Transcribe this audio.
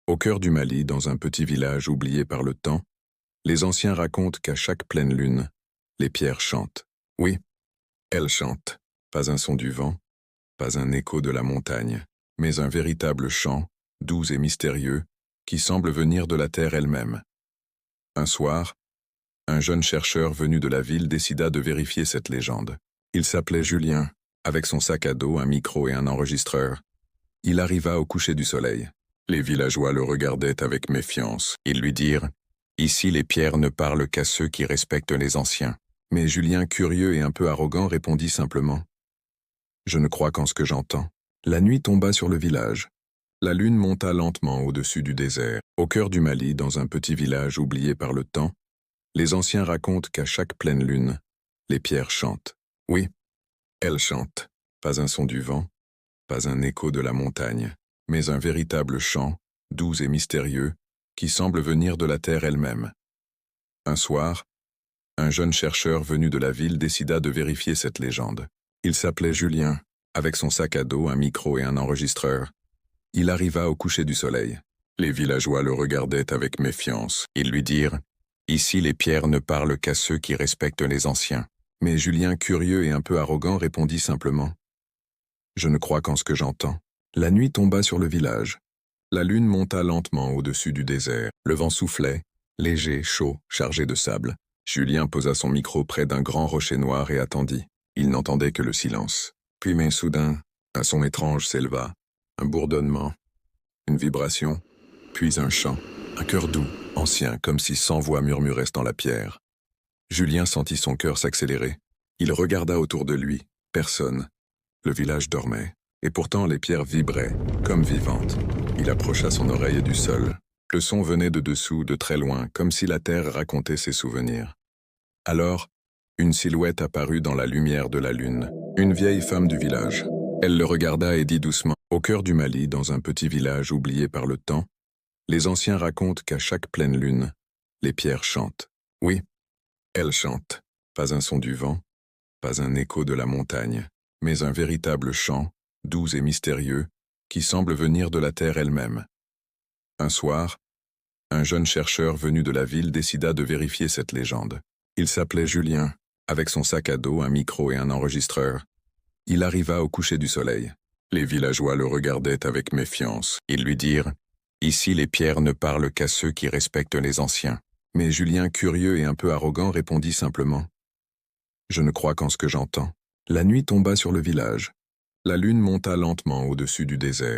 Au cœur du Mali, dans un petit village oublié par le temps, les anciens racontent qu'à chaque pleine lune, les pierres chantent. Oui, elles chantent. Pas un son du vent, pas un écho de la montagne, mais un véritable chant, doux et mystérieux, qui semble venir de la terre elle-même. Un soir, un jeune chercheur venu de la ville décida de vérifier cette légende. Il s'appelait Julien, avec son sac à dos, un micro et un enregistreur. Il arriva au coucher du soleil. Les villageois le regardaient avec méfiance. Ils lui dirent « Ici les pierres ne parlent qu'à ceux qui respectent les anciens. » Mais Julien, curieux et un peu arrogant, répondit simplement « Je ne crois qu'en ce que j'entends. » La nuit tomba sur le village. La lune monta lentement au-dessus du désert. Au cœur du Mali, dans un petit village oublié par le temps, les anciens racontent qu'à chaque pleine lune, les pierres chantent. Oui, elles chantent. Pas un son du vent, pas un écho de la montagne, mais un véritable chant, doux et mystérieux, qui semble venir de la terre elle-même. Un soir, un jeune chercheur venu de la ville décida de vérifier cette légende. Il s'appelait Julien, avec son sac à dos, un micro et un enregistreur. Il arriva au coucher du soleil. Les villageois le regardaient avec méfiance. Ils lui dirent « Ici les pierres ne parlent qu'à ceux qui respectent les anciens. » Mais Julien, curieux et un peu arrogant, répondit simplement « Je ne crois qu'en ce que j'entends. » La nuit tomba sur le village. La lune monta lentement au-dessus du désert. Le vent soufflait, léger, chaud, chargé de sable. Julien posa son micro près d'un grand rocher noir et attendit. Il n'entendait que le silence. Puis, mais soudain, un son étrange s'éleva. Un bourdonnement, une vibration, puis un chant, un chœur doux, ancien, comme si 100 voix murmuraient dans la pierre. Julien sentit son cœur s'accélérer. Il regarda autour de lui. Personne. Le village dormait. Et pourtant les pierres vibraient, comme vivantes. Il approcha son oreille du sol. Le son venait de dessous, de très loin, comme si la terre racontait ses souvenirs. Alors, une silhouette apparut dans la lumière de la lune. Une vieille femme du village. Elle le regarda et dit doucement « Au cœur du Mali, dans un petit village oublié par le temps, les anciens racontent qu'à chaque pleine lune, les pierres chantent. Oui, elles chantent. Pas un son du vent, pas un écho de la montagne, mais un véritable chant, doux et mystérieux, qui semble venir de la terre elle-même. » Un soir, un jeune chercheur venu de la ville décida de vérifier cette légende. Il s'appelait Julien, avec son sac à dos, un micro et un enregistreur. Il arriva au coucher du soleil. Les villageois le regardaient avec méfiance. Ils lui dirent « Ici les pierres ne parlent qu'à ceux qui respectent les anciens. » Mais Julien, curieux et un peu arrogant, répondit simplement « Je ne crois qu'en ce que j'entends. » La nuit tomba sur le village. La lune monta lentement au-dessus du désert.